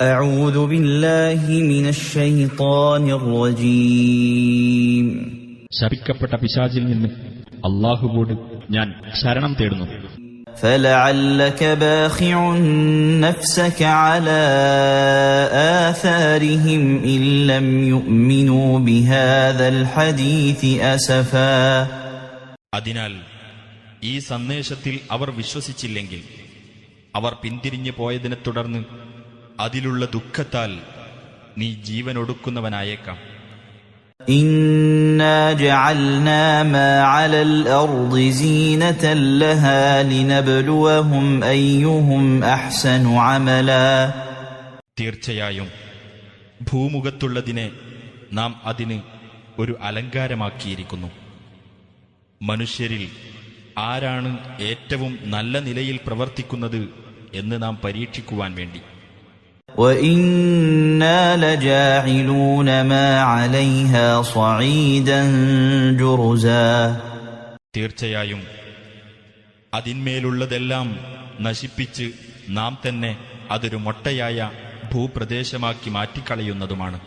أعوذ بالله من الشيطان الرجيم ശപിക്കപ്പെട്ട പിശാചിൽ നിന്ന് അല്ലാഹുവോട് ഞാൻ ശരണം തേടുന്നു. فلعلك باخع نفسك على آثارهم إن لم يؤمنوا بهذا الحديث أسفا. അതിനാൽ ഈ സന്ദേശത്തിൽ അവർ വിശ്വസിച്ചില്ലെങ്കിൽ അവർ പിന്തിരിഞ്ഞു പോയതിനെ തുടർന്ന് അതിലുള്ള ദുഃഖത്താൽ നീ ജീവനൊടുക്കുന്നവനായേക്കാം. إنا جعلنا ما على الأرض زينة لها لنبلوهم أيهم أحسن عملا. തീർച്ചയായും ഭൂമുഖത്തുള്ളതിനെ നാം അതിന് ഒരു അലങ്കാരമാക്കിയിരിക്കുന്നു. മനുഷ്യരിൽ ആരാണ് ഏറ്റവും നല്ല നിലയിൽ പ്രവർത്തിക്കുന്നത് എന്ന് നാം പരീക്ഷിക്കുവാൻ വേണ്ടി. وَإِنَّا لَجَاعِلُونَ مَا عَلَيْهَا صَعِيدًا جُرُزًا. തീർച്ചയായും അതിന്മേലുള്ളതെല്ലാം നശിപ്പിച്ച് നാം തന്നെ അതൊരു മൊട്ടയായ ഭൂപ്രദേശമാക്കി മാറ്റിക്കളയുന്നതുമാണ്.